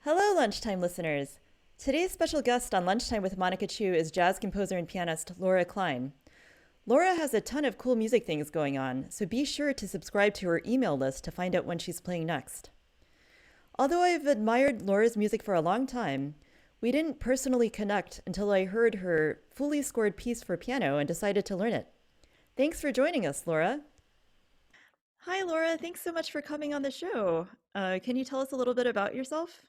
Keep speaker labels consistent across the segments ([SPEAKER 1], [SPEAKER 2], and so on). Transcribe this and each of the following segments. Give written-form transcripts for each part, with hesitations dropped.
[SPEAKER 1] Hello, Lunchtime listeners. Today's special guest on Lunchtime with Monica Chu is jazz composer and pianist Laura Klein. Laura has a ton of cool music things going on, so be sure to subscribe to her email list to find out when she's playing next. Although I've admired Laura's music for a long time, we didn't personally connect until I heard her fully scored piece for piano and decided to learn it. Thanks for joining us, Laura. Hi, Laura. Thanks so much for coming on the show. Can you tell us a little bit about yourself?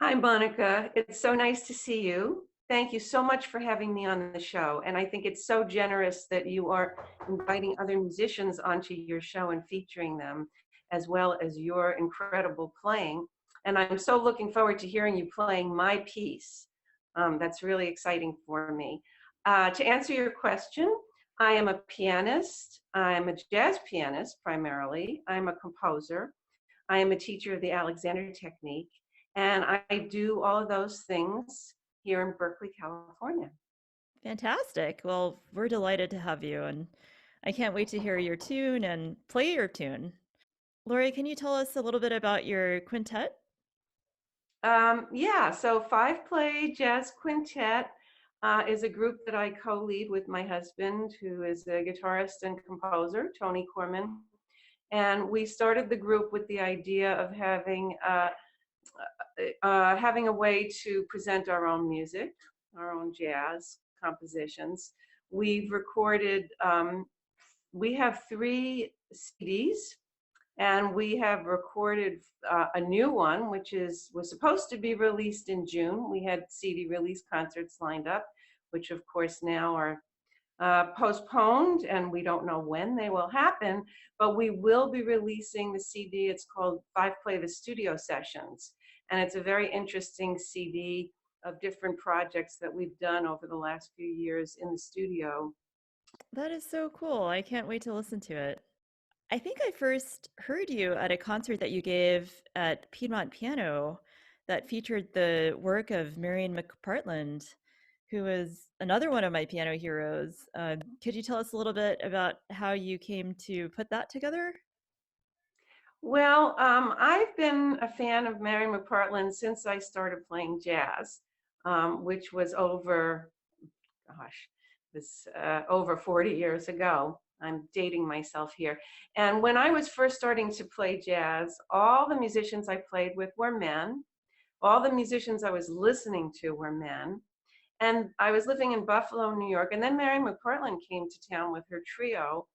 [SPEAKER 2] Hi, Monica. It's so nice to see you. Thank you so much for having me on the show. And I think it's so generous that you are inviting other musicians onto your show and featuring them, as well as your incredible playing. And I'm so looking forward to hearing you playing my piece. That's really exciting for me. To answer your question, I am a pianist. I'm a jazz pianist primarily. I'm a composer. I am a teacher of the Alexander Technique, and I do all of those things here in Berkeley, California.
[SPEAKER 1] Fantastic. Well, we're delighted to have you, and I can't wait to hear your tune and play your tune. Lori, can you tell us a little bit about your quintet?
[SPEAKER 2] Yeah, so Five Play Jazz Quintet is a group that I co-lead with my husband, who is a guitarist and composer, Tony Corman. And we started the group with the idea of having a way to present our own music, our own jazz compositions. We've recorded, we have 3 CDs, and we have recorded a new one, which was supposed to be released in June. We had CD release concerts lined up, which of course now are postponed, and we don't know when they will happen, but we will be releasing the CD. It's called Five Play the Studio Sessions, and it's a very interesting CD of different projects that we've done over the last few years in the studio.
[SPEAKER 1] That is so cool. I can't wait to listen to it. I think I first heard you at a concert that you gave at Piedmont Piano that featured the work of Marian McPartland, who is another one of my piano heroes. Could you tell us a little bit about how you came to put that together?
[SPEAKER 2] Well, I've been a fan of Mary McPartland since I started playing jazz, which was gosh, this over 40 years ago. I'm dating myself here. And when I was first starting to play jazz, all the musicians I played with were men. All the musicians I was listening to were men. And I was living in Buffalo, New York. And then Mary McPartland came to town with her trio.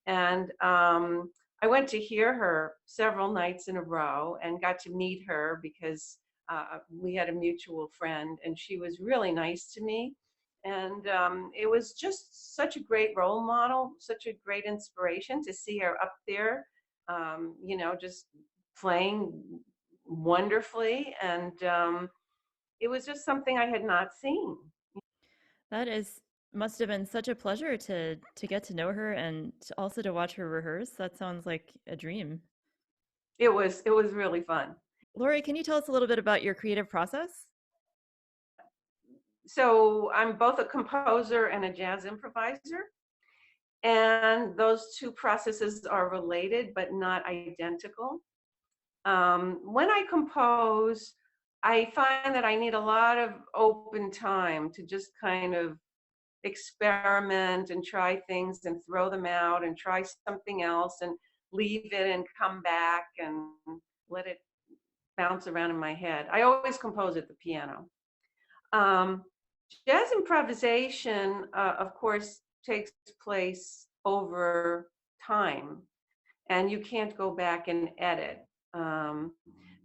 [SPEAKER 2] And I went to hear her several nights in a row and got to meet her because we had a mutual friend, and she was really nice to me. And it was just such a great role model, such a great inspiration to see her up there, just playing wonderfully. And it was just something I had not seen.
[SPEAKER 1] That is must have been such a pleasure to get to know her and also to watch her rehearse. That sounds like a dream.
[SPEAKER 2] It was really fun.
[SPEAKER 1] Lori, can you tell us a little bit about your creative process?
[SPEAKER 2] So I'm both a composer and a jazz improviser, and those two processes are related but not identical. When I compose, I find that I need a lot of open time to just kind of experiment and try things and throw them out and try something else and leave it and come back and let it bounce around in my head. I always compose at the piano. Um, Jazz improvisation, of course, takes place over time, and you can't go back and edit. Um,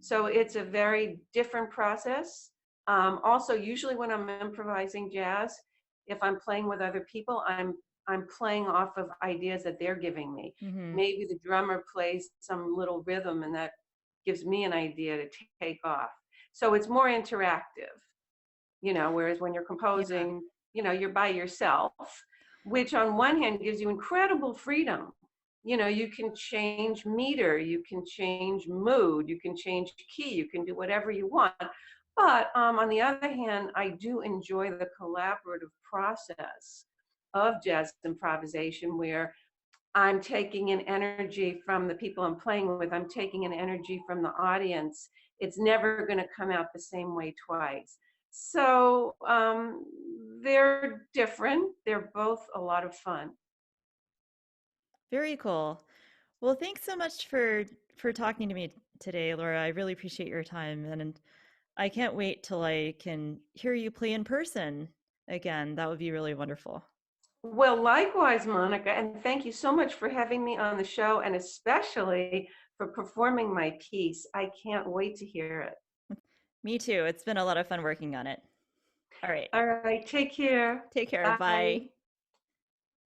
[SPEAKER 2] so it's a very different process. Also, usually when I'm improvising jazz, if I'm playing with other people, I'm playing off of ideas that they're giving me.
[SPEAKER 1] Hmm.
[SPEAKER 2] Maybe the drummer plays some little rhythm, and that gives me an idea to take off. So it's more interactive, whereas when you're
[SPEAKER 1] Yeah.
[SPEAKER 2] composing, you're by yourself, which on one hand gives you incredible freedom. You can change meter, you can change mood, you can change key, you can do whatever you want. But on the other hand, I do enjoy the collaborative process of jazz improvisation where I'm taking an energy from the people I'm playing with, I'm taking an energy from the audience, it's never going to come out the same way twice. So they're different. They're both a lot of fun.
[SPEAKER 1] Very cool. Well, thanks so much for talking to me today, Laura. I really appreciate your time, and I can't wait till I can hear you play in person again. That would be really wonderful.
[SPEAKER 2] Well, likewise, Monica, and thank you so much for having me on the show and especially for performing my piece. I can't wait to hear it.
[SPEAKER 1] Me too. It's been a lot of fun working on it. All right.
[SPEAKER 2] All right, take care.
[SPEAKER 1] Take care.
[SPEAKER 2] Bye.
[SPEAKER 1] Bye.